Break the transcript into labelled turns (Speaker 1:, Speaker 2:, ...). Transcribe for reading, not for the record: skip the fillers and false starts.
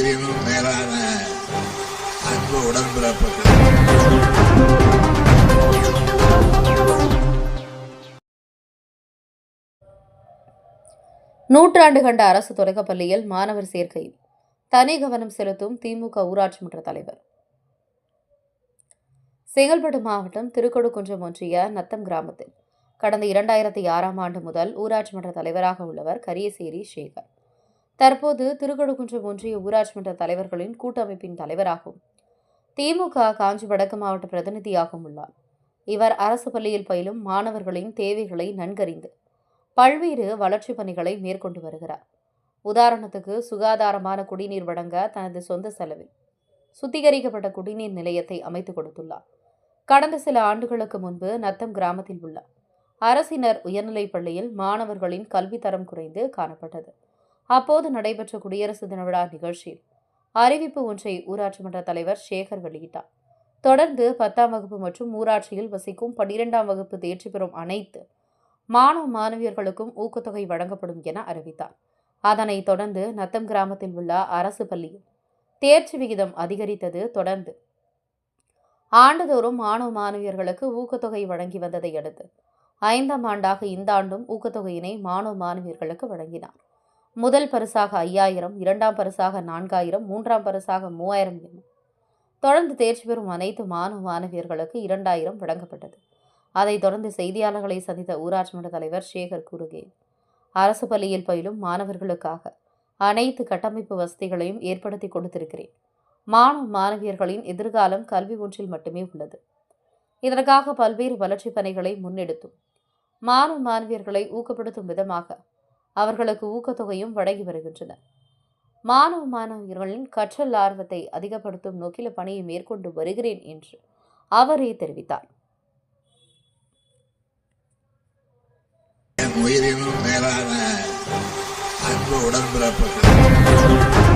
Speaker 1: உயிரினும் மேலான அன்பு உடன்பிறப்புகள்.
Speaker 2: நூற்றாண்டு கண்ட அரசு தொடக்கப்பள்ளியில் மாணவர் சேர்க்கையில் தனி கவனம் செலுத்தும் திமுக ஊராட்சி மன்ற தலைவர். செங்கல்பட்டு மாவட்டம் திருக்கொடுக்குன்றம் ஒன்றிய நத்தம் கிராமத்தில் கடந்த 2006ஆம் ஆண்டு முதல் ஊராட்சி மன்ற தலைவராக உள்ளவர் கரியசேரி சேகர். தற்போது திருக்கொடுக்குன்றம் ஒன்றிய ஊராட்சி மன்ற தலைவர்களின் கூட்டமைப்பின் தலைவராகவும் திமுக காஞ்சி வடக்கு மாவட்ட பிரதிநிதியாகவும் உள்ளார். இவர் அரசு பள்ளியில் பயிலும் மாணவர்களின் தேவைகளை நன்கறிந்து பல்வேறு வளர்ச்சிப் பணிகளை மேற்கொண்டு வருகிறார். உதாரணத்துக்கு சுகாதாரமான குடிநீர் வழங்க தனது சொந்த செலவில் சுத்திகரிக்கப்பட்ட குடிநீர் நிலையத்தை அமைத்துக் கொடுத்துள்ளார். கடந்த சில ஆண்டுகளுக்கு முன்பு நத்தம் கிராமத்தில் உள்ள அரசினர் உயர்நிலைப் பள்ளியில் மாணவர்களின் கல்வித்தரம் குறைந்து காணப்பட்டது. அப்போது நடைபெற்ற குடியரசு தின விழா நிகழ்ச்சியில் அறிவிப்பு ஒன்றை ஊராட்சி மன்ற தலைவர் சேகர் வெளியிட்டார். தொடர்ந்து 10ஆம் வகுப்பு மற்றும் ஊராட்சியில் வசிக்கும் 12ஆம் வகுப்பு தேர்ச்சி பெறும் அனைத்து மாணவ மாணவியர்களுக்கும் ஊக்கத்தொகை வழங்கப்படும் என அறிவித்தார். அதனைத் தொடர்ந்து நத்தம் கிராமத்தில் உள்ள அரசு பள்ளியில் தேர்ச்சி விகிதம் அதிகரித்தது. தொடர்ந்து ஆண்டுதோறும் மாணவ மாணவியர்களுக்கு ஊக்கத்தொகை வழங்கி வந்ததை அடுத்து 5ஆம் ஆண்டாக இந்த ஆண்டும் ஊக்கத்தொகையினை மாணவ மாணவியர்களுக்கு வழங்கினார். முதல் பரிசாக 5000, 2ஆம் பரிசாக 4000, 3ஆம் பரிசாக 3000 என தொடர்ந்து தேர்ச்சி பெறும் அனைத்து மாணவ மாணவியர்களுக்கு 2000 வழங்கப்பட்டது. அதைத் தொடர்ந்து செய்தியாளர்களை சந்தித்த ஊராட்சி மன்ற தலைவர் சேகர் கூறுகையில், அரசு பள்ளியில் பயிலும் மாணவர்களுக்காக அனைத்து கட்டமைப்பு வசதிகளையும் ஏற்படுத்தி கொடுத்திருக்கிறேன். மாணவ மாணவியர்களின் எதிர்காலம் கல்வி ஒன்றில் மட்டுமே உள்ளது. இதற்காக பல்வேறு வளர்ச்சிப் பணிகளை முன்னெடுத்தும் மாணவ மாணவியர்களை ஊக்கப்படுத்தும் விதமாக அவர்களுக்கு ஊக்கத்தொகையும் வழங்கி வருகின்றனர். மாணவ மாணவியர்களின் கற்றல் ஆர்வத்தை அதிகப்படுத்தும் நோக்கில் பணியை மேற்கொண்டு வருகிறேன் என்று அவரே தெரிவித்தார்.
Speaker 1: உயிரினும் மேலான அன்பு உடன்பிறப்புகள்.